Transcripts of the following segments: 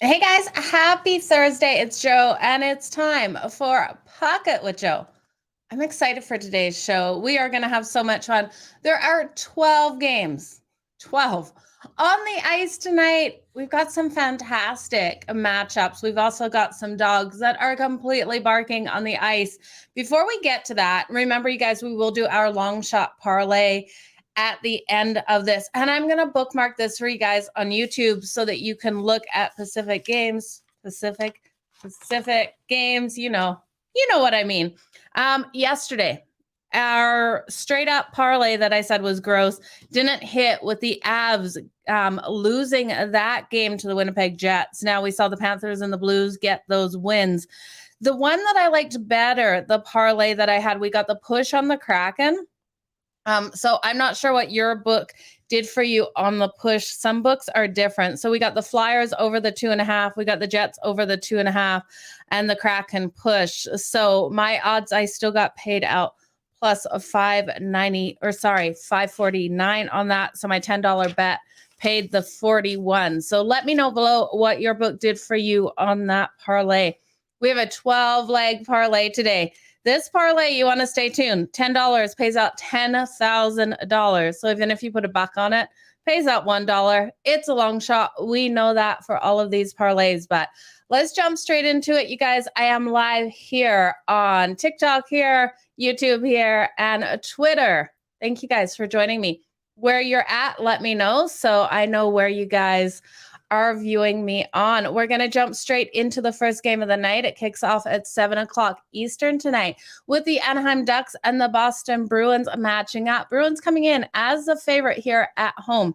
Hey guys, happy Thursday. It's Joe, and it's time for Pocket with Joe. I'm excited for today's show. We are going to have so much fun. There are 12 games, 12 on the ice tonight. We've got some fantastic matchups. We've also got some dogs that are completely barking on the ice. Before we get to that, remember, you guys, we will do our long shot parlay at the end of this. And I'm going to bookmark this for you guys on YouTube so that you can look at Pacific games. You know what I mean. Yesterday, our straight up parlay that I said was gross didn't hit with the Avs losing that game to the Winnipeg Jets. Now we saw the Panthers and the Blues get those wins. The one that I liked better, the parlay that I had, we got the push on the Kraken. So I'm not sure what your book did for you on the push. Some books are different. So we got the Flyers over the 2.5. We got the Jets over the 2.5 and the Kraken push. So my odds, I still got paid out plus a 549 on that. So my $10 bet paid the 41. So let me know below what your book did for you on that parlay. We have a 12 leg parlay today. This parlay, you want to stay tuned. $10 pays out $10,000. So even if you put $1 on it, pays out $1. It's a long shot. We know that for all of these parlays, but let's jump straight into it, you guys. I am live here on TikTok here, YouTube here, and Twitter. Thank you guys for joining me. Where you're at, let me know so I know where you guys are viewing me on. We're going to jump straight into the first game of the night. It kicks off at 7 o'clock Eastern tonight with the Anaheim Ducks and the Boston Bruins matching up. Bruins coming in as the favorite here at home.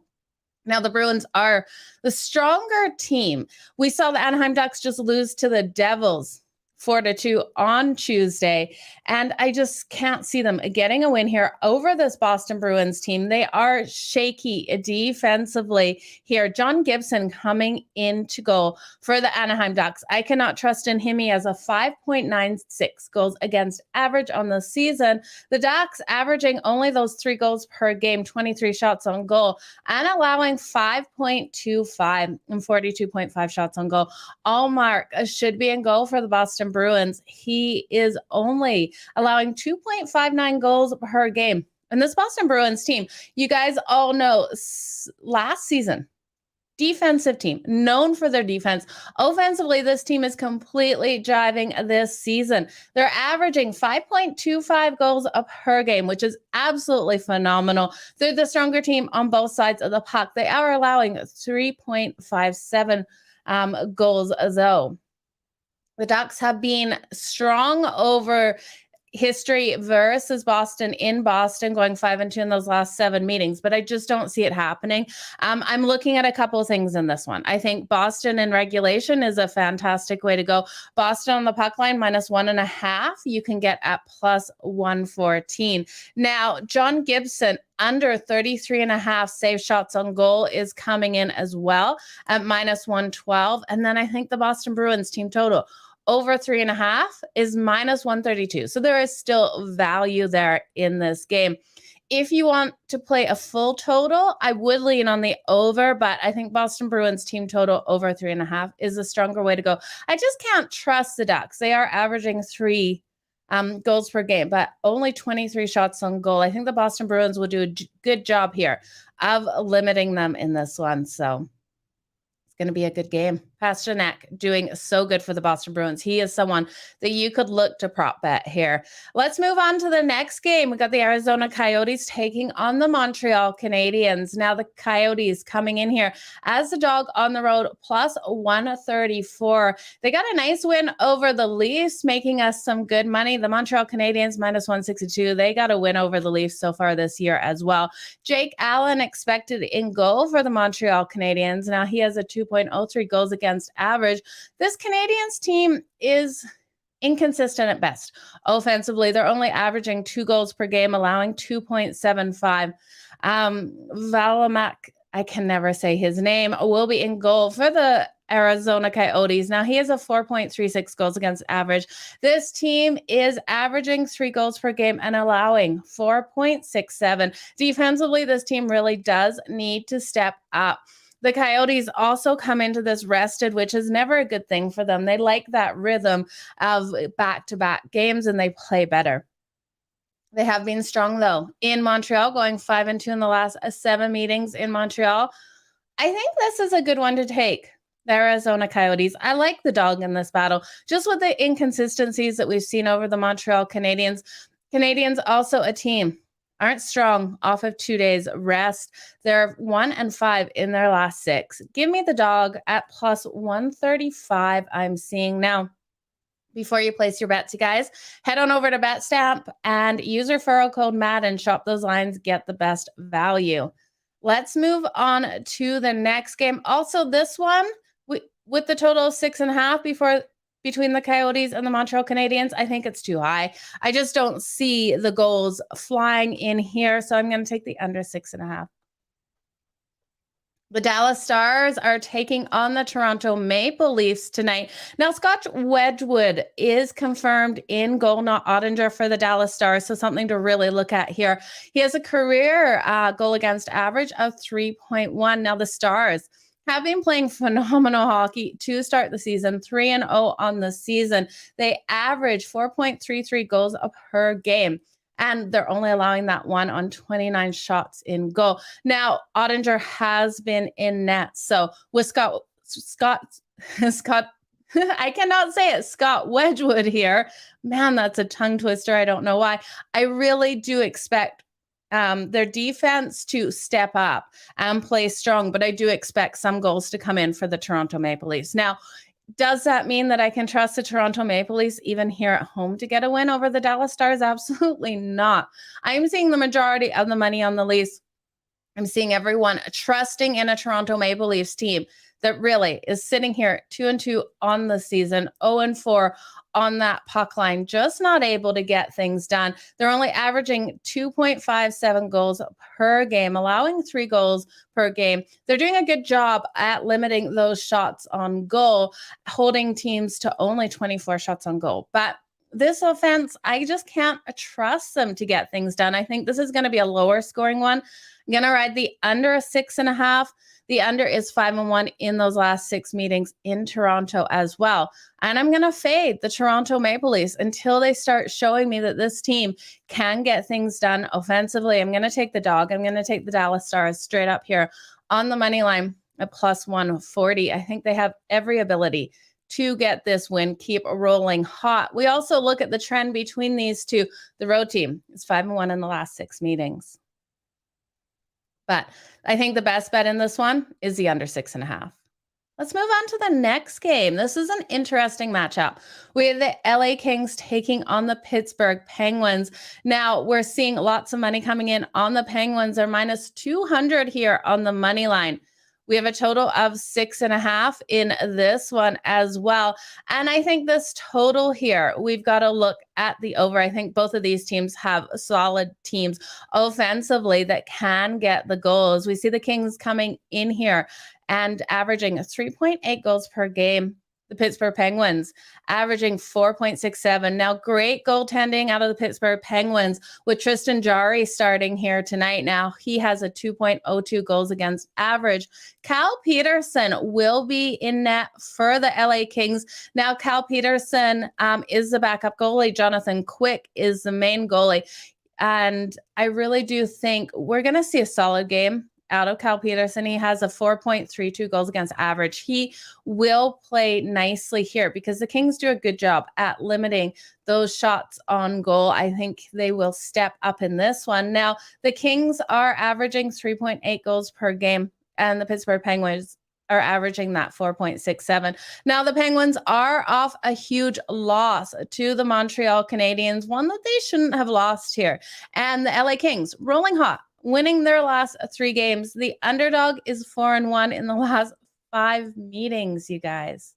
Now, the Bruins are the stronger team. We saw the Anaheim Ducks just lose to the Devils 4-2 on Tuesday, and I just can't see them getting a win here over this Boston Bruins team. They are shaky defensively here. John Gibson coming into goal for the Anaheim Ducks. I cannot trust in him. He has a 5.96 goals against average on the season. The Ducks averaging only those 3 goals per game, 23 shots on goal, and allowing 5.25 and 42.5 shots on goal. Allmark should be in goal for the Boston Bruins. He is only allowing 2.59 goals per game. And this Boston Bruins team, you guys all know, last season, defensive team, known for their defense. Offensively, this team is completely jiving this season. They're averaging 5.25 goals per game, which is absolutely phenomenal. They're the stronger team on both sides of the puck. They are allowing 3.57 goals though. The Ducks have been strong over history versus Boston in Boston, going 5-2 in those last 7 meetings, but I just don't see it happening. I'm looking at a couple of things in this one. I think Boston in regulation is a fantastic way to go. Boston on the puck line -1.5, you can get at +114. Now, John Gibson under 33.5 save shots on goal is coming in as well at -112. And then I think the Boston Bruins team total over 3.5 is -132. So there is still value there in this game. If you want to play a full total, I would lean on the over, but I think Boston Bruins team total over 3.5 is a stronger way to go. I just can't trust the Ducks. They are averaging 3 goals per game, but only 23 shots on goal. I think the Boston Bruins will do a good job here of limiting them in this one. So it's going to be a good game. Pasternak doing so good for the Boston Bruins. He is someone that you could look to prop bet here. Let's move on to the next game. We got the Arizona Coyotes taking on the Montreal Canadiens. Now the Coyotes coming in here as the dog on the road +134. They got a nice win over the Leafs, making us some good money. The Montreal Canadiens -162. They got a win over the Leafs so far this year as well. Jake Allen expected in goal for the Montreal Canadiens. Now he has a 2.03 goals against average. This Canadiens team is inconsistent at best. Offensively, they're only averaging 2 goals per game, allowing 2.75. Valamak, I can never say his name, will be in goal for the Arizona Coyotes. Now, he has a 4.36 goals against average. This team is averaging 3 goals per game and allowing 4.67. Defensively, this team really does need to step up. The Coyotes also come into this rested, which is never a good thing for them. They like that rhythm of back-to-back games, and they play better. They have been strong, though, in Montreal, going 5-2 in the last 7 meetings in Montreal. I think this is a good one to take. The Arizona Coyotes. I like the dog in this battle, just with the inconsistencies that we've seen over the Montreal Canadiens. Canadiens also a team, aren't strong off of 2 days rest. They're 1-5 in their last 6. Give me the dog at plus 135 I'm seeing now. Before you place your bets, you guys, head on over to Betstamp and use referral code Madden. Shop those lines, get the best value. Let's move on to the next game. Also, this one, with the total of 6.5 between the Coyotes and the Montreal Canadiens, I think it's too high. I just don't see the goals flying in here, so I'm going to take the under 6.5. The Dallas Stars are taking on the Toronto Maple Leafs tonight. Now, Scott Wedgwood is confirmed in goal, not Ottinger, for the Dallas Stars, so something to really look at here. He has a career goal against average of 3.1. Now, the Stars have been playing phenomenal hockey to start the season, 3-0 on the season. They average 4.33 goals per game. And they're only allowing that one on 29 shots in goal. Now, Ottinger has been in net. So with Scott, I cannot say it, Scott Wedgwood here. Man, that's a tongue twister. I don't know why. I really do expect their defense to step up and play strong, but I do expect some goals to come in for the Toronto Maple Leafs. Now, does that mean that I can trust the Toronto Maple Leafs even here at home to get a win over the Dallas Stars? Absolutely not. I'm seeing the majority of the money on the Leafs. I'm seeing everyone trusting in a Toronto Maple Leafs team that really is sitting here 2-2 on the season, 0-4 on that puck line, just not able to get things done. They're only averaging 2.57 goals per game, allowing 3 goals per game. They're doing a good job at limiting those shots on goal, holding teams to only 24 shots on goal. But this offense, I just can't trust them to get things done. I think this is going to be a lower scoring one. I'm going to ride the under 6.5. The under is 5-1 in those last 6 meetings in Toronto as well. And I'm going to fade the Toronto Maple Leafs until they start showing me that this team can get things done offensively. I'm going to take the dog. I'm going to take the Dallas Stars straight up here on the money line at plus 140. I think they have every ability to get this win, keep rolling hot. We also look at the trend between these two. The road team is 5-1 in the last 6 meetings. But I think the best bet in this one is the under 6.5. Let's move on to the next game. This is an interesting matchup. We have the LA Kings taking on the Pittsburgh Penguins. Now, we're seeing lots of money coming in on the Penguins. They're minus 200 here on the money line. We have a total of 6.5 in this one as well. And I think this total here, we've got to look at the over. I think both of these teams have solid teams offensively that can get the goals. We see the Kings coming in here and averaging 3.8 goals per game. The Pittsburgh Penguins averaging 4.67. Now, great goaltending out of the Pittsburgh Penguins with Tristan Jarry starting here tonight. Now, he has a 2.02 goals against average. Cal Peterson will be in net for the LA Kings. Now, Cal Peterson is the backup goalie. Jonathan Quick is the main goalie. And I really do think we're going to see a solid game out of Cal Peterson. He has a 4.32 goals against average. He will play nicely here because the Kings do a good job at limiting those shots on goal. I think they will step up in this one. Now, the Kings are averaging 3.8 goals per game, and the Pittsburgh Penguins are averaging that 4.67. Now, the Penguins are off a huge loss to the Montreal Canadiens, one that they shouldn't have lost here. And the LA Kings rolling hot, winning their last 3 games. The underdog is 4-1 in the last 5 meetings, you guys.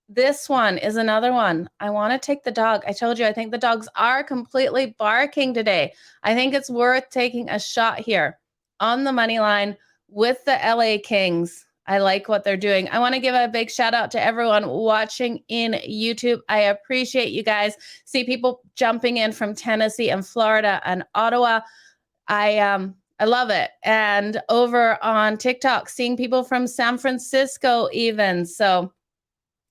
This one is another one. I want to take the dog. I told you, I think the dogs are completely barking today. I think it's worth taking a shot here on the money line with the LA Kings. I like what they're doing. I want to give a big shout out to everyone watching in YouTube. I appreciate you guys. See people jumping in from Tennessee and Florida and Ottawa. I I love it. And over on TikTok, seeing people from San Francisco even. So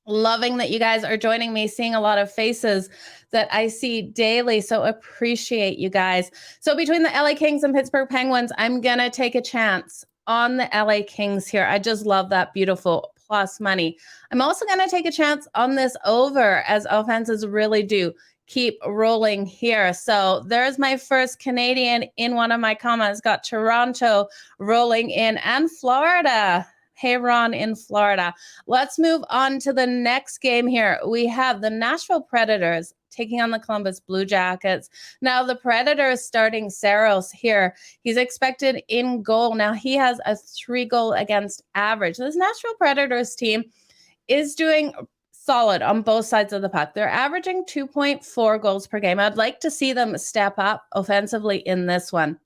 loving that you guys are joining me, seeing a lot of faces that I see daily. So appreciate you guys. So between the LA Kings and Pittsburgh Penguins, I'm going to take a chance on the LA Kings here. I just love that beautiful plus money. I'm also going to take a chance on this over, as offenses really do keep rolling here. So there's my first Canadian in one of my comments. Got Toronto rolling in and Florida. Hey, Ron in Florida. Let's move on to the next game here. We have the Nashville Predators taking on the Columbus Blue Jackets. Now, the Predators starting Saros here. He's expected in goal. Now, he has a 3-goal against average. This Nashville Predators team is doing solid on both sides of the puck. They're averaging 2.4 goals per game. I'd like to see them step up offensively in this one.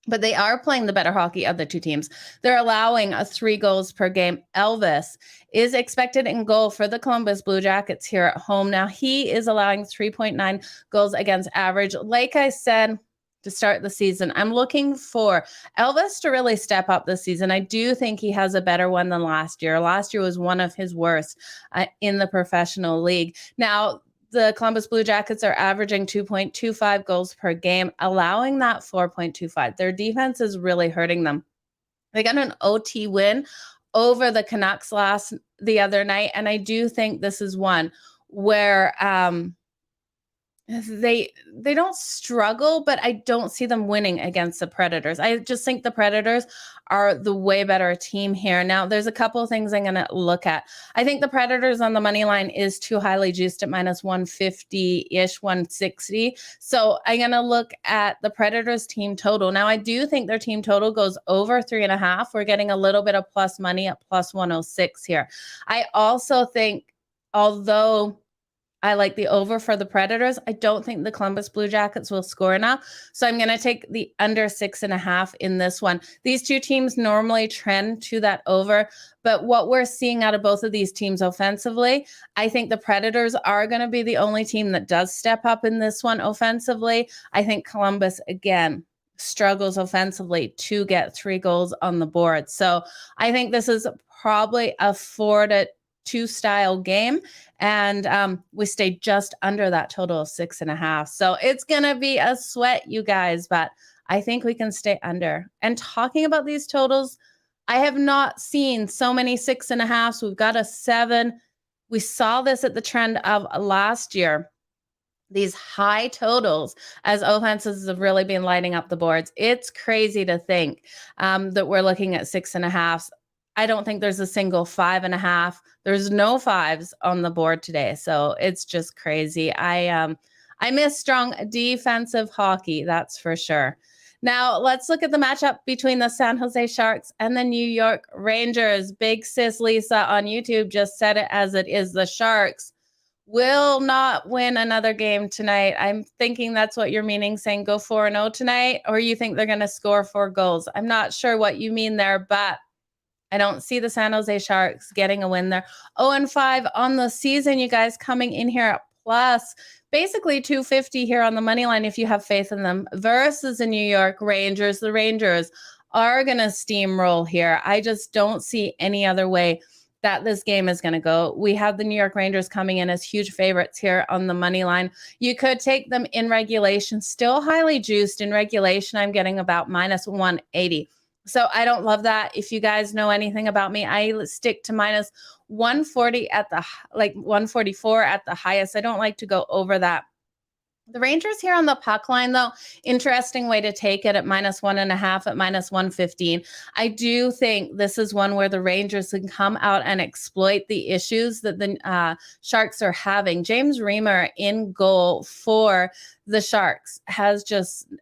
But they are playing the better hockey of the two teams. They're allowing 3 goals per game. Elvis is expected in goal for the Columbus Blue Jackets here at home. Now, he is allowing 3.9 goals against average. Like I said, to start the season, I'm looking for Elvis to really step up this season. I do think he has a better one than last year. Last year was one of his worst in the professional league. Now, the Columbus Blue Jackets are averaging 2.25 goals per game, allowing that 4.25. Their defense is really hurting them. They got an OT win over the Canucks the other night, and I do think this is one where they don't struggle, but I don't see them winning against the Predators. I just think the Predators are the way better team here. Now, there's a couple of things I'm going to look at. I think the Predators on the money line is too highly juiced at minus 150-ish, 160. So I'm going to look at the Predators team total. Now, I do think their team total goes over 3.5. We're getting a little bit of plus money at plus 106 here. I also think, although I like the over for the Predators, I don't think the Columbus Blue Jackets will score enough. So I'm going to take the under 6.5 in this one. These two teams normally trend to that over, but what we're seeing out of both of these teams offensively, I think the Predators are going to be the only team that does step up in this one offensively. I think Columbus, again, struggles offensively to get 3 goals on the board. So I think this is probably a 4-2 style game, and we stay just under that total of 6.5. So it's gonna be a sweat, you guys, but I think we can stay under. And talking about these totals, I have not seen so many 6.5s. We've got a 7. We saw this at the trend of last year. These high totals as offenses have really been lighting up the boards. It's crazy to think that we're looking at 6.5s. I don't think there's a single 5.5. There's no 5s on the board today. So it's just crazy. I miss strong defensive hockey, that's for sure. Now let's look at the matchup between the San Jose Sharks and the New York Rangers. Big sis Lisa on YouTube just said it as it is. The Sharks will not win another game tonight. I'm thinking that's what you're meaning, saying go 4-0 tonight, or you think they're going to score 4 goals. I'm not sure what you mean there, but I don't see the San Jose Sharks getting a win there. 0-5 on the season, you guys, coming in here at plus basically 250 here on the money line if you have faith in them, versus the New York Rangers. The Rangers are going to steamroll here. I just don't see any other way that this game is going to go. We have the New York Rangers coming in as huge favorites here on the money line. You could take them in regulation, still highly juiced. In regulation, I'm getting about minus 180. So I don't love that. If you guys know anything about me, I stick to minus 140 at the 144 at the highest. I don't like to go over that. The Rangers here on the puck line, though, interesting way to take it at minus 1.5 at minus 115. I do think this is one where the Rangers can come out and exploit the issues that the Sharks are having. James Reimer in goal for the Sharks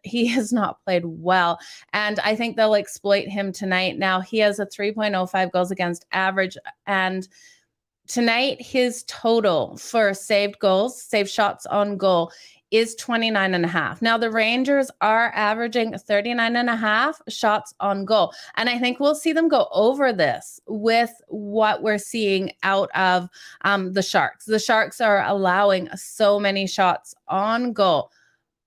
he has not played well, and I think they'll exploit him tonight. Now, he has a 3.05 goals against average, and tonight his total for saved shots on goal is 29.5. Now, the Rangers are averaging 39.5 shots on goal. And I think we'll see them go over this with what we're seeing out of the Sharks. The Sharks are allowing so many shots on goal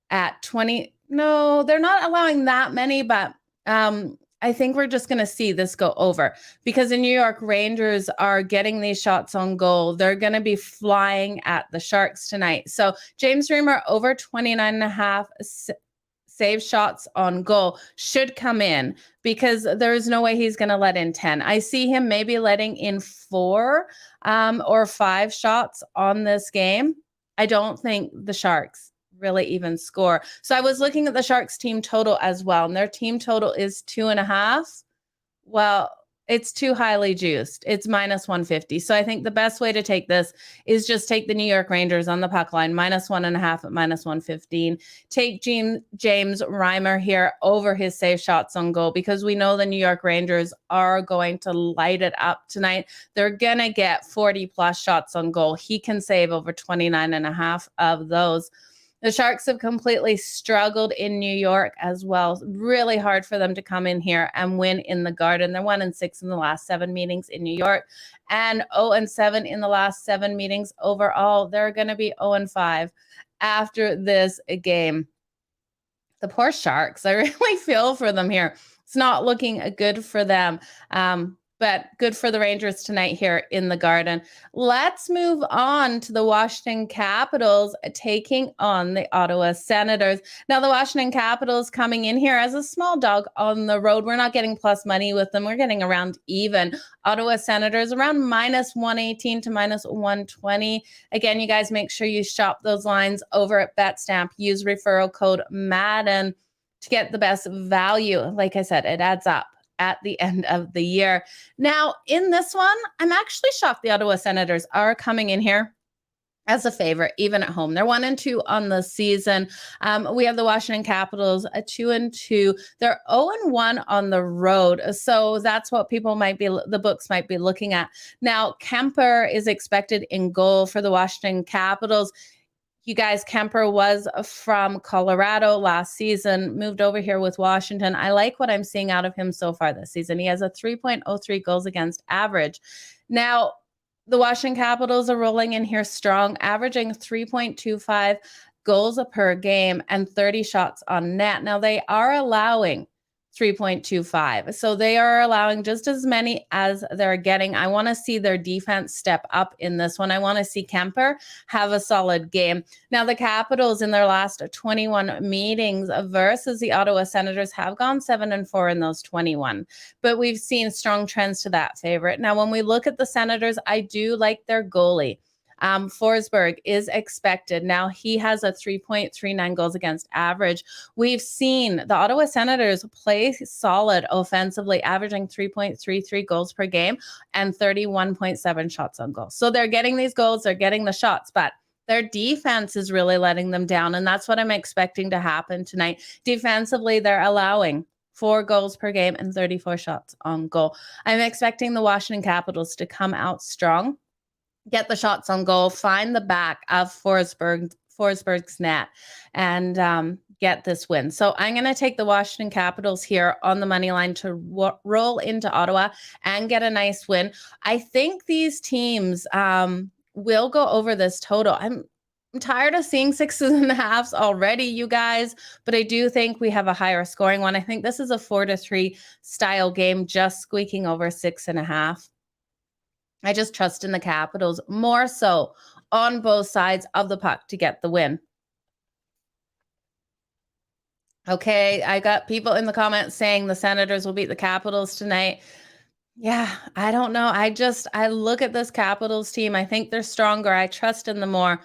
at 20. No, they're not allowing that many, but I think we're just going to see this go over because the New York Rangers are getting these shots on goal. They're going to be flying at the Sharks tonight. So James Reimer over 29.5 save shots on goal should come in because there is no way he's going to let in 10. I see him maybe letting in 4 or 5 shots on this game. I don't think the Sharks really even score. So I was looking at the Sharks team total as well, and their team total is 2.5. Well, it's too highly juiced. It's -150. So I think the best way to take this is just take the New York Rangers on the puck line, -1.5 at -115. Take James Reimer here over his save shots on goal because we know the New York Rangers are going to light it up tonight. They're going to get 40 plus shots on goal. He can save over 29.5 of those. The Sharks have completely struggled in New York as well. Really hard for them to come in here and win in the Garden. They're 1-6 in the last 7 meetings in New York and 0-7 in the last 7 meetings overall. They're going to be 0-5 after this game. The poor Sharks, I really feel for them here. It's not looking good for them. But good for the Rangers tonight here in the Garden. Let's move on to the Washington Capitals taking on the Ottawa Senators. Now, the Washington Capitals coming in here as a small dog on the road. We're not getting plus money with them. We're getting around even. Ottawa Senators around -118 to -120. Again, you guys make sure you shop those lines over at Betstamp. Use referral code Madden to get the best value. Like I said, it adds up at the end of the year. Now, in this one, I'm actually shocked the Ottawa Senators are coming in here as a favorite, even at home. They're 1-2 on the season. We have the Washington Capitals, a 2-2. They're 0-1 on the road. So that's what the books might be looking at. Now, Kemper is expected in goal for the Washington Capitals. You guys, Kemper was from Colorado last season, moved over here with Washington. I like what I'm seeing out of him so far this season. He has a 3.03 goals against average. Now, the Washington Capitals are rolling in here strong, averaging 3.25 goals per game and 30 shots on net. Now, they are allowing 3.25. So they are allowing just as many as they're getting. I want to see their defense step up in this one. I want to see Kemper have a solid game. Now, the Capitals in their last 21 meetings versus the Ottawa Senators have gone 7-4 in those 21. But we've seen strong trends to that favorite. Now, when we look at the Senators, I do like their goalie. Forsberg is expected. Now he has a 3.39 goals against average. We've seen the Ottawa Senators play solid offensively, averaging 3.33 goals per game and 31.7 shots on goal. So they're getting these goals, they're getting the shots, but their defense is really letting them down. And that's what I'm expecting to happen tonight. Defensively, they're allowing 4 goals per game and 34 shots on goal. I'm expecting the Washington Capitals to come out strong, get the shots on goal, find the back of Forsberg's net, and get this win. So I'm going to take the Washington Capitals here on the money line to roll into Ottawa and get a nice win. I think these teams will go over this total. I'm tired of seeing 6.5s already, you guys, but I do think we have a higher scoring one. I think this is a 4-3 style game, just squeaking over 6.5. I just trust in the Capitals more so on both sides of the puck to get the win. Okay, I got people in the comments saying the Senators will beat the Capitals tonight. Yeah, I don't know. I look at this Capitals team. I think they're stronger. I trust in them more.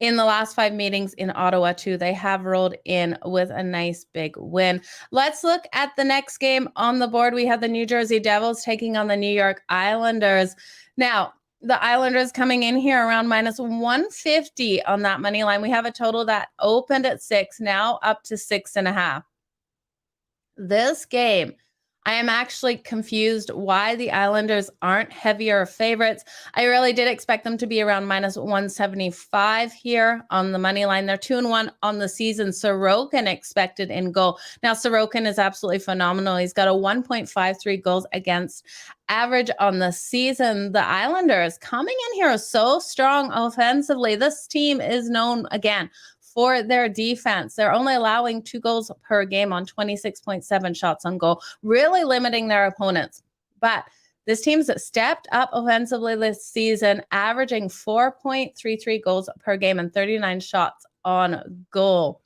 In the last 5 meetings in Ottawa, too, they have rolled in with a nice big win. Let's look at the next game on the board. We have the New Jersey Devils taking on the New York Islanders. Now, the Islanders coming in here around -150 on that money line. We have a total that opened at 6, now up to 6.5. This game, I am actually confused why the Islanders aren't heavier favorites. I really did expect them to be around -175 here on the money line. They're 2-1 on the season. Sorokin expected in goal. Now, Sorokin is absolutely phenomenal. He's got a 1.53 goals against average on the season. The Islanders coming in here so strong offensively. This team is known, again, for their defense. They're only allowing 2 goals per game on 26.7 shots on goal, really limiting their opponents. But this team's stepped up offensively this season, averaging 4.33 goals per game and 39 shots on goal.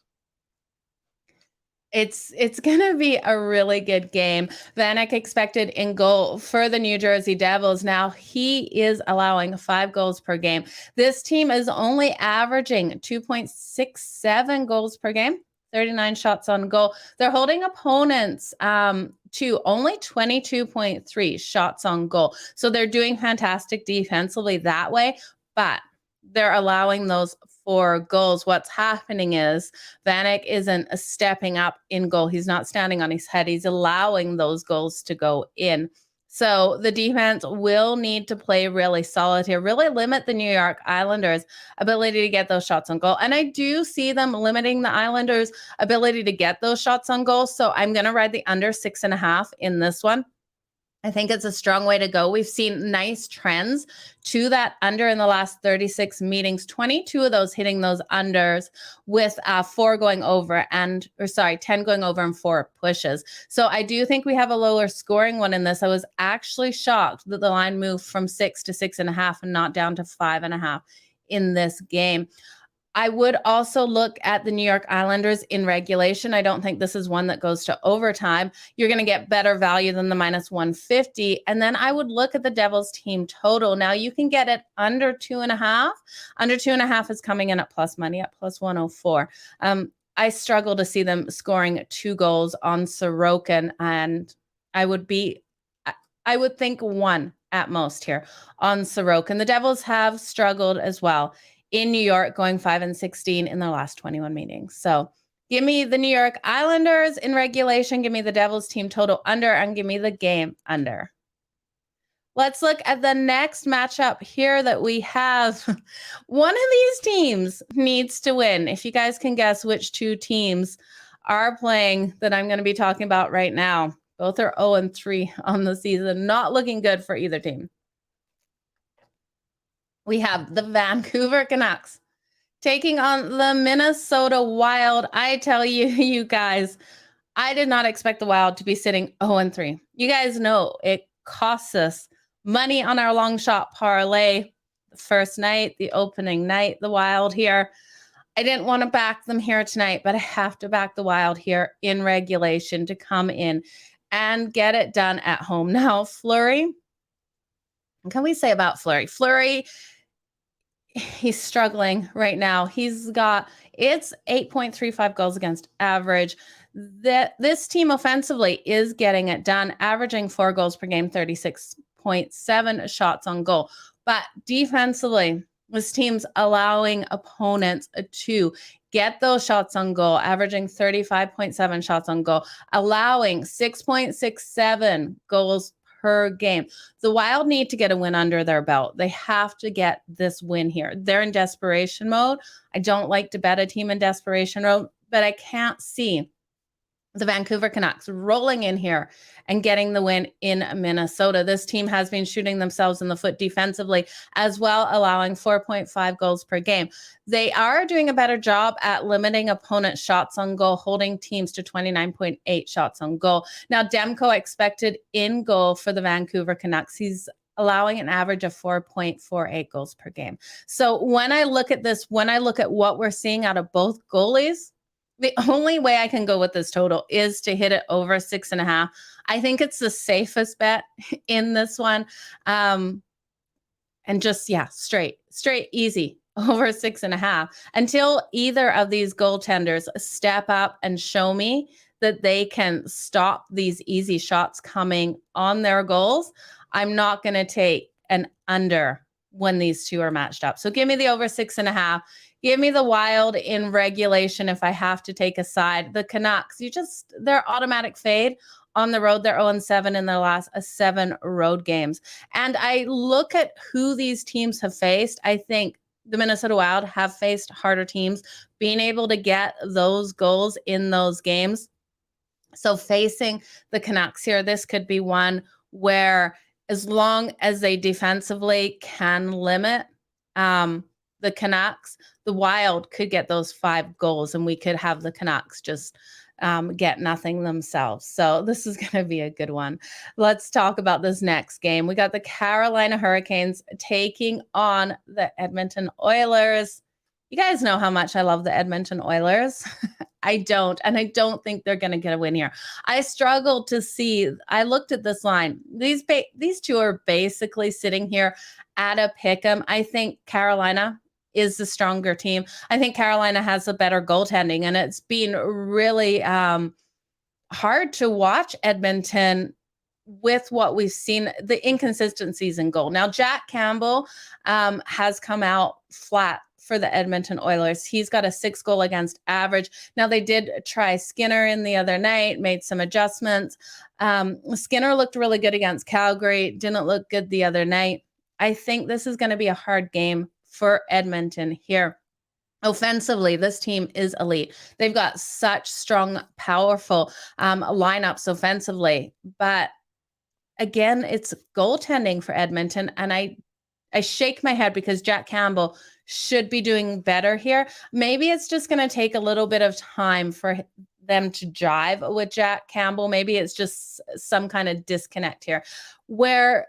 It's going to be a really good game. Vanek expected in goal for the New Jersey Devils. Now he is allowing 5 goals per game. This team is only averaging 2.67 goals per game, 39 shots on goal. They're holding opponents to only 22.3 shots on goal. So they're doing fantastic defensively that way, but they're allowing those 4 goals. What's happening is Vanek isn't stepping up in goal. He's not standing on his head. He's allowing those goals to go in. So the defense will need to play really solid here, really limit the New York Islanders' ability to get those shots on goal. And I do see them limiting the Islanders' ability to get those shots on goal. So I'm going to ride the under 6.5 in this one. I think it's a strong way to go. We've seen nice trends to that under in the last 36 meetings, 22 of those hitting those unders with 10 going over and 4 pushes. So I do think we have a lower scoring one in this. I was actually shocked that the line moved from 6 to 6.5 and not down to 5.5 in this game. I would also look at the New York Islanders in regulation. I don't think this is one that goes to overtime. You're going to get better value than the minus 150. And then I would look at the Devils team total. Now you can get it under 2.5. Under 2.5 is coming in at plus money at plus 104. I struggle to see them scoring 2 goals on Sorokin, and I would think 1 at most here on Sorokin. The Devils have struggled as well in New York, going 5-16 in their last 21 meetings. So give me the New York Islanders in regulation, give me the Devils team total under, and give me the game under. Let's look at the next matchup here that we have. One of these teams needs to win. If you guys can guess which 2 teams are playing that I'm going to be talking about right now. Both are 0-3 on the season. Not looking good for either team. We have the Vancouver Canucks taking on the Minnesota Wild. I tell you, you guys, I did not expect the Wild to be sitting 0-3. You guys know it costs us money on our long shot parlay. The first night, the opening night, the Wild here. I didn't want to back them here tonight, but I have to back the Wild here in regulation to come in and get it done at home. Now, Fleury, what can we say about Fleury? Fleury, he's struggling right now. It's 8.35 goals against average. This team offensively is getting it done, averaging 4 goals per game, 36.7 shots on goal. But defensively, this team's allowing opponents to get those shots on goal, averaging 35.7 shots on goal, allowing 6.67 goals per game. The Wild need to get a win under their belt. They have to get this win here. They're in desperation mode. I don't like to bet a team in desperation mode, but I can't see the Vancouver Canucks rolling in here and getting the win in Minnesota. This team has been shooting themselves in the foot defensively as well, allowing 4.5 goals per game. They are doing a better job at limiting opponent shots on goal, holding teams to 29.8 shots on goal. Now, Demko expected in goal for the Vancouver Canucks. He's allowing an average of 4.48 goals per game. So when I look at this, when I look at what we're seeing out of both goalies, the only way I can go with this total is to hit it over 6.5. I think it's the safest bet in this one. And just, straight, easy, over 6.5 until either of these goaltenders step up and show me that they can stop these easy shots coming on their goals. I'm not going to take an under when these 2 are matched up. So give me the over 6.5. Give me the Wild in regulation if I have to take a side. The Canucks, they're automatic fade on the road. They're 0-7 in their last 7 road games. And I look at who these teams have faced. I think the Minnesota Wild have faced harder teams, being able to get those goals in those games. So facing the Canucks here, this could be one where as long as they defensively can limit the Canucks, the Wild could get those 5 goals and we could have the Canucks just get nothing themselves. So this is going to be a good one. Let's talk about this next game. We got the Carolina Hurricanes taking on the Edmonton Oilers. You guys know how much I love the Edmonton Oilers. I don't, and I don't think they're going to get a win here. I struggled to see. I looked at this line. These two are basically sitting here at a pick 'em. I think Carolina is the stronger team. I think Carolina has the better goaltending, and it's been really hard to watch Edmonton with what we've seen, the inconsistencies in goal. Now, Jack Campbell has come out flat for the Edmonton Oilers. He's got a 6 goal against average. Now, they did try Skinner in the other night, made some adjustments. Skinner looked really good against Calgary, didn't look good the other night. I think this is going to be a hard game for Edmonton here. Offensively, this team is elite. They've got such strong, powerful lineups offensively. But again, it's goaltending for Edmonton. And I shake my head because Jack Campbell should be doing better here. Maybe it's just going to take a little bit of time for them to jive with Jack Campbell. Maybe it's just some kind of disconnect here where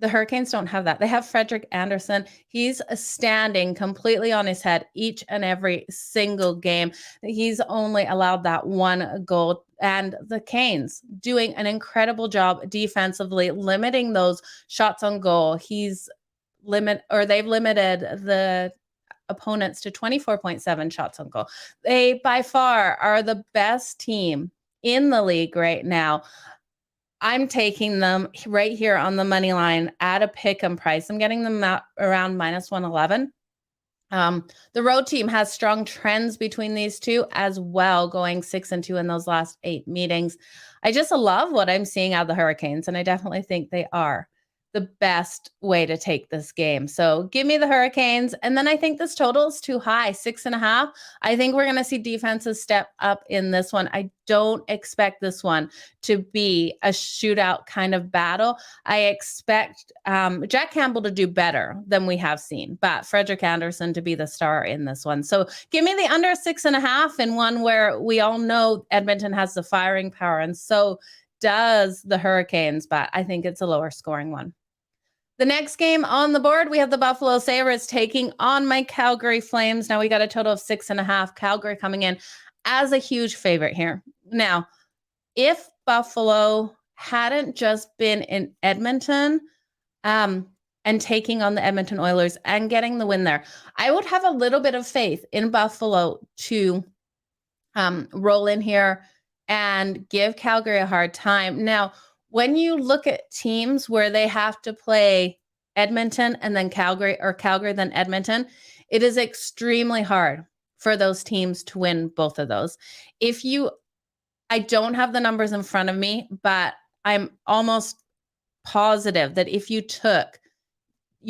the Hurricanes don't have that. They have Frederik Andersen. He's standing completely on his head each and every single game. He's only allowed that 1 goal. And the Canes doing an incredible job defensively, limiting those shots on goal. They've limited the opponents to 24.7 shots on goal. They by far are the best team in the league right now. I'm taking them right here on the money line at a pick 'em price. I'm getting them out around -111. The road team has strong trends between these two as well, going 6-2 in those last 8 meetings. I just love what I'm seeing out of the Hurricanes, and I definitely think they are the best way to take this game. So give me the Hurricanes. And then I think this total is too high, 6.5. I think we're going to see defenses step up in this one. I don't expect this one to be a shootout kind of battle. I expect Jack Campbell to do better than we have seen, but Frederik Andersen to be the star in this one. So give me the under 6.5 in one where we all know Edmonton has the firing power, and so does the Hurricanes, but I think it's a lower scoring one. The next game on the board, we have the Buffalo Sabres taking on my Calgary Flames. Now we got a total of 6.5. Calgary coming in as a huge favorite here. Now, if Buffalo hadn't just been in Edmonton and taking on the Edmonton Oilers and getting the win there, I would have a little bit of faith in Buffalo to roll in here and give Calgary a hard time. Now, when you look at teams where they have to play Edmonton and then Calgary, or Calgary then Edmonton, it is extremely hard for those teams to win both of those. I don't have the numbers in front of me, but I'm almost positive that if you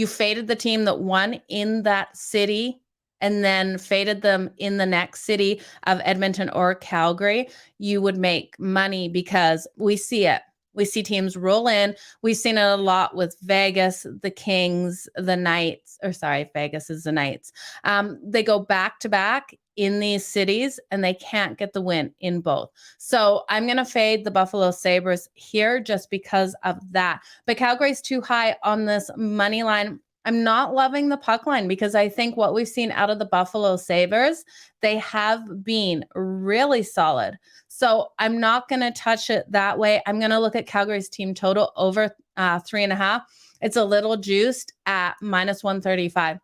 faded the team that won in that city and then faded them in the next city of Edmonton or Calgary, you would make money because we see it. We see teams roll in. We've seen it a lot with Vegas, the Kings, the Knights, Vegas is the Knights. They go back to back in these cities and they can't get the win in both. So I'm going to fade the Buffalo Sabres here just because of that. But Calgary's too high on this money line. I'm not loving the puck line because I think what we've seen out of the Buffalo Sabres, they have been really solid. So I'm not going to touch it that way. I'm going to look at Calgary's team total over 3.5. It's a little juiced at -135.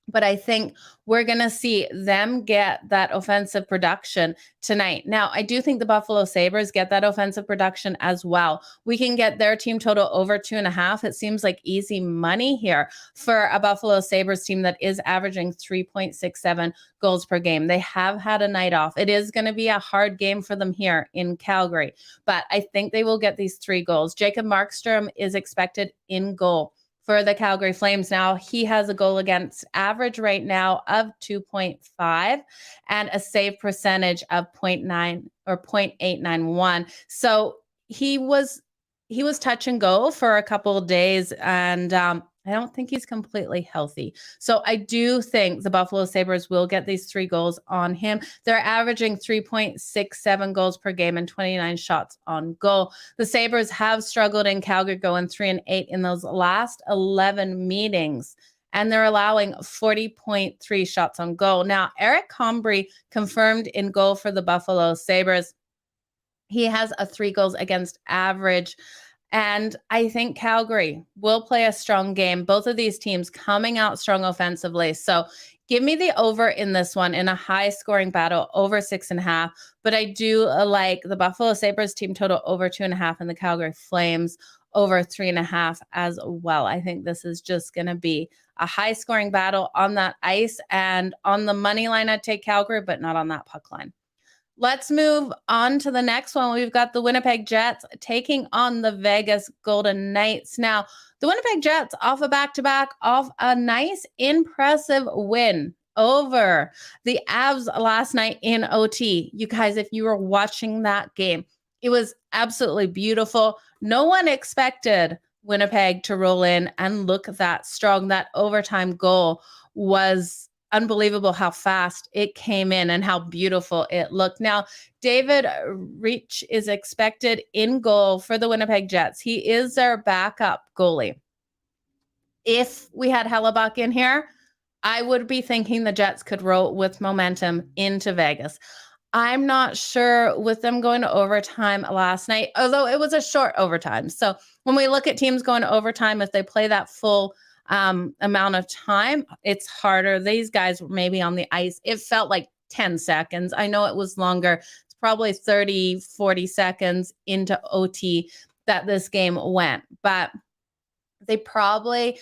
But I think we're going to see them get that offensive production tonight. Now, I do think the Buffalo Sabres get that offensive production as well. We can get their team total over 2.5. It seems like easy money here for a Buffalo Sabres team that is averaging 3.67 goals per game. They have had a night off. It is going to be a hard game for them here in Calgary, but I think they will get these 3 goals. Jacob Markstrom is expected in goal for the Calgary Flames. Now, he has a goal against average right now of 2.5 and a save percentage of 0.9 or 0.891. So he was touch and go for a couple of days, and I don't think he's completely healthy. So I do think the Buffalo Sabres will get these 3 goals on him. They're averaging 3.67 goals per game and 29 shots on goal. The Sabres have struggled in Calgary, going 3-8 in those last 11 meetings, and they're allowing 40.3 shots on goal. Now, Eric Comrie confirmed in goal for the Buffalo Sabres. He has a 3 goals against average. And I think Calgary will play a strong game. Both of these teams coming out strong offensively. So give me the over in this one in a high scoring battle, over 6.5. But I do like the Buffalo Sabres team total over 2.5 and the Calgary Flames over 3.5 as well. I think this is just going to be a high scoring battle on that ice. And on the money line, I'd take Calgary, but not on that puck line. Let's move on to the next one. We've got the Winnipeg Jets taking on the Vegas Golden Knights. Now, the Winnipeg Jets off a back-to-back, off a nice, impressive win over the Avs last night in OT. You guys, if you were watching that game, it was absolutely beautiful. No one expected Winnipeg to roll in and look that strong. That overtime goal was unbelievable how fast it came in and how beautiful it looked. Now, David Reach is expected in goal for the Winnipeg Jets. He is their backup goalie. If we had Hellebuck in here, I would be thinking the Jets could roll with momentum into Vegas. I'm not sure with them going to overtime last night, although it was a short overtime. So when we look at teams going to overtime, if they play that full amount of time, it's harder. These guys were maybe on the ice. It felt like 10 seconds. I know it was longer. It's probably 30, 40 seconds into OT that this game went, but they probably,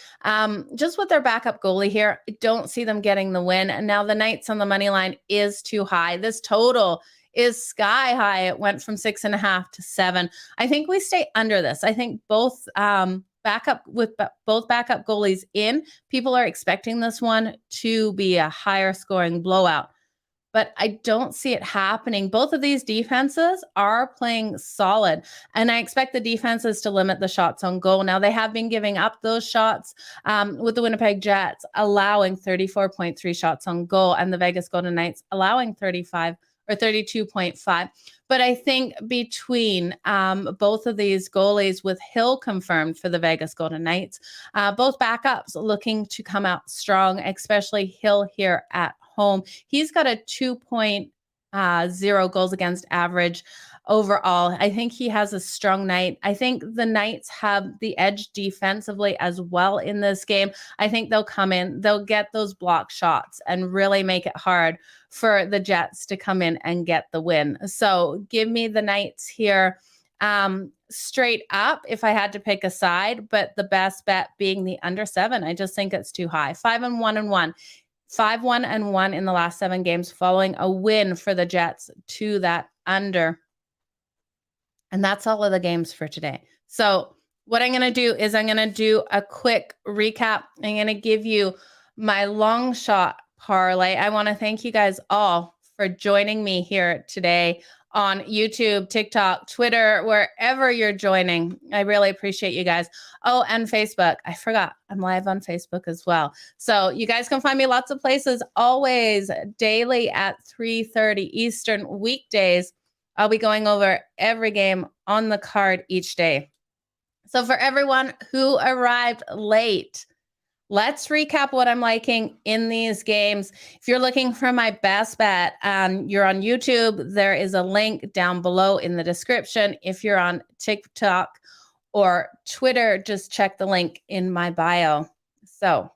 just with their backup goalie here, don't see them getting the win. And now the Knights on the money line is too high. This total is sky high. It went from 6.5 to 7. I think we stay under this. I think both backup goalies in, people are expecting this one to be a higher scoring blowout, but I don't see it happening. Both of these defenses are playing solid, and I expect the defenses to limit the shots on goal. Now, they have been giving up those shots with the Winnipeg Jets allowing 34.3 shots on goal, and the Vegas Golden Knights allowing 35 or 32.5. But I think between both of these goalies, with Hill confirmed for the Vegas Golden Knights, both backups looking to come out strong, especially Hill here at home. He's got a 2.0 goals against average overall. I think he has a strong night. I think the Knights have the edge defensively as well in this game. I think they'll come in, they'll get those block shots and really make it hard for the Jets to come in and get the win. So give me the Knights here straight up if I had to pick a side, but the best bet being the under 7. I just think it's too high. 5-1-1. 5-1-1 in the last 7 games following a win for the Jets to that under. And that's all of the games for today. So what I'm going to do is I'm going to do a quick recap. I'm going to give you my long shot parlay. I want to thank you guys all for joining me here today on YouTube, TikTok, Twitter, wherever you're joining. I really appreciate you guys. Oh, and Facebook. I forgot. I'm live on Facebook as well. So you guys can find me lots of places, always daily at 3:30 Eastern weekdays. I'll be going over every game on the card each day. So for everyone who arrived late, let's recap what I'm liking in these games. If you're looking for my best bet, you're on YouTube, there is a link down below in the description. If you're on TikTok or Twitter, just check the link in my bio. So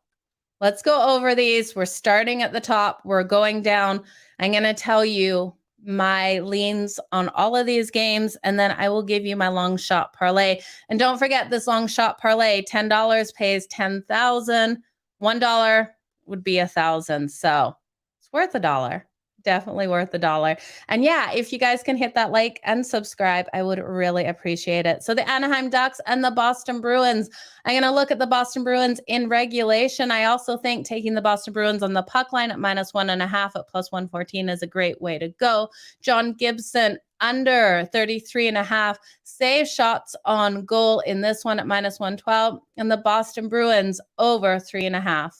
let's go over these. We're starting at the top. We're going down. I'm going to tell you my leans on all of these games, and then I will give you my long shot parlay. And don't forget this long shot parlay, $10 pays 10,000. $1 would be 1,000. So it's worth $1. Definitely worth $1. And yeah, if you guys can hit that like and subscribe, I would really appreciate it. So the Anaheim Ducks and the Boston Bruins. I'm going to look at the Boston Bruins in regulation. I also think taking the Boston Bruins on the puck line at -1.5 at +114 is a great way to go. John Gibson under 33.5 save shots on goal in this one at -112, and the Boston Bruins over 3.5.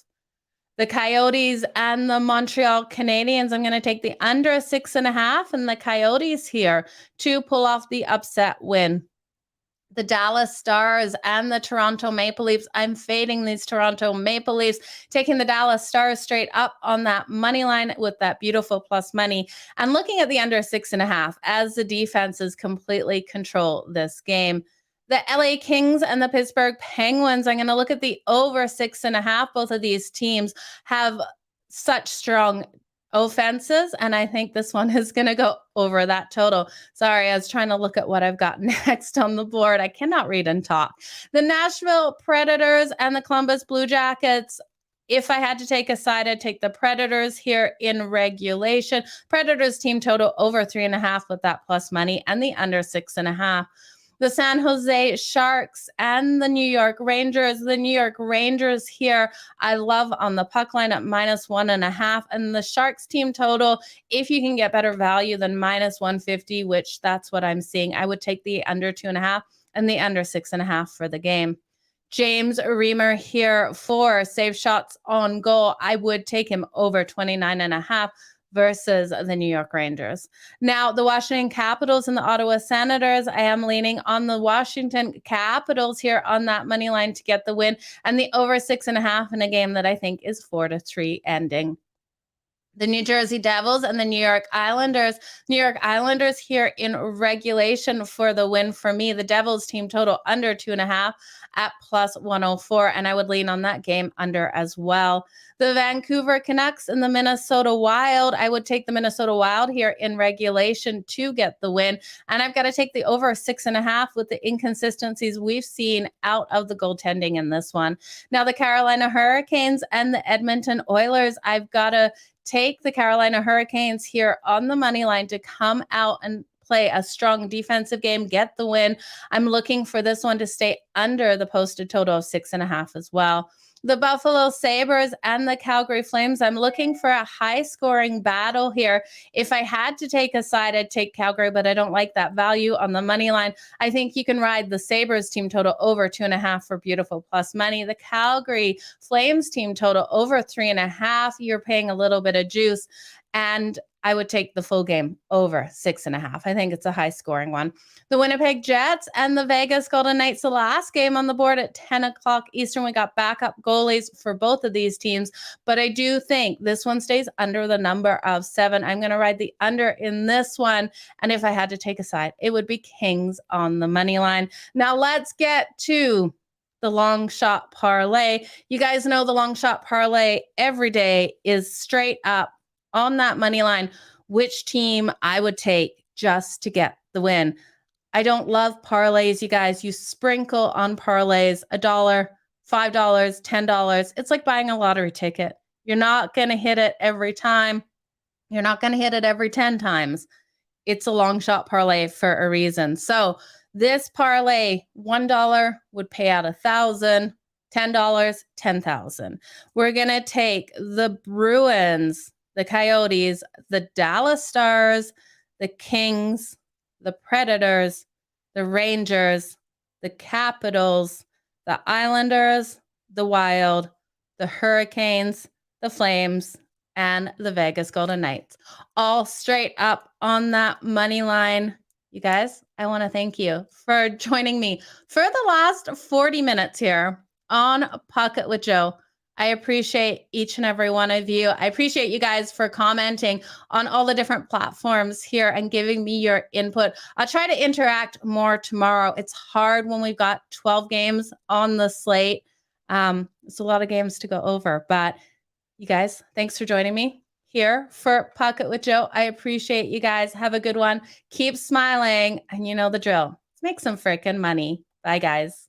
The Coyotes and the Montreal Canadiens, I'm going to take the under 6.5 and the Coyotes here to pull off the upset win. The Dallas Stars and the Toronto Maple Leafs. I'm fading these Toronto Maple Leafs, taking the Dallas Stars straight up on that money line with that beautiful plus money, and looking at the under 6.5 as the defenses completely control this game. The LA Kings and the Pittsburgh Penguins, I'm going to look at the over 6.5. Both of these teams have such strong offenses, and I think this one is going to go over that total. Sorry, I was trying to look at what I've got next on the board. I cannot read and talk. The Nashville Predators and the Columbus Blue Jackets. If I had to take a side, I'd take the Predators here in regulation. Predators team total over 3.5 with that plus money, and the under 6.5. The San Jose Sharks and the New York Rangers. The New York Rangers here, I love on the puck line at -1.5. And the Sharks team total, if you can get better value than -150, which that's what I'm seeing, I would take the under 2.5 and the under 6.5 for the game. James Reimer here for save shots on goal. I would take him over 29.5 versus the New York Rangers. Now, the Washington Capitals and the Ottawa Senators, I am leaning on the Washington Capitals here on that money line to get the win, and the over 6.5 in a game that I think is 4-3 ending. The New Jersey Devils and the New York Islanders. New York Islanders here in regulation for the win for me. The Devils team total under 2.5 at +104, and I would lean on that game under as well. The Vancouver Canucks and the Minnesota Wild. I would take the Minnesota Wild here in regulation to get the win, and I've got to take the over 6.5 with the inconsistencies we've seen out of the goaltending in this one. Now, the Carolina Hurricanes and the Edmonton Oilers. I've got to take the Carolina Hurricanes here on the money line to come out and play a strong defensive game, get the win. I'm looking for this one to stay under the posted total of 6.5 as well. The Buffalo Sabres and the Calgary Flames. I'm looking for a high-scoring battle here. If I had to take a side, I'd take Calgary, but I don't like that value on the money line. I think you can ride the Sabres team total over 2.5 for beautiful plus money. The Calgary Flames team total over 3.5. You're paying a little bit of juice. And I would take the full game over 6.5. I think it's a high scoring one. The Winnipeg Jets and the Vegas Golden Knights, the last game on the board at 10 o'clock Eastern. We got backup goalies for both of these teams, but I do think this one stays under the number of 7. I'm going to ride the under in this one. And if I had to take a side, it would be Kings on the money line. Now let's get to the long shot parlay. You guys know the long shot parlay every day is straight up on that money line, which team I would take just to get the win. I don't love parlays, you guys. You sprinkle on parlays $1, $5, $10. It's like buying a lottery ticket. You're not going to hit it every time. You're not going to hit it every 10 times. It's a long shot parlay for a reason. So this parlay, $1 would pay out 1,000, $10, 10,000. We're going to take the Bruins, the Coyotes, the Dallas Stars, the Kings, the Predators, the Rangers, the Capitals, the Islanders, the Wild, the Hurricanes, the Flames, and the Vegas Golden Knights. All straight up on that money line. You guys, I want to thank you for joining me for the last 40 minutes here on Puck It with Joe. I appreciate each and every one of you. I appreciate you guys for commenting on all the different platforms here and giving me your input. I'll try to interact more tomorrow. It's hard when we've got 12 games on the slate. It's a lot of games to go over, but you guys, thanks for joining me here for Puck It with Joe. I appreciate you guys. Have a good one. Keep smiling, and you know the drill. Let's make some freaking money. Bye, guys.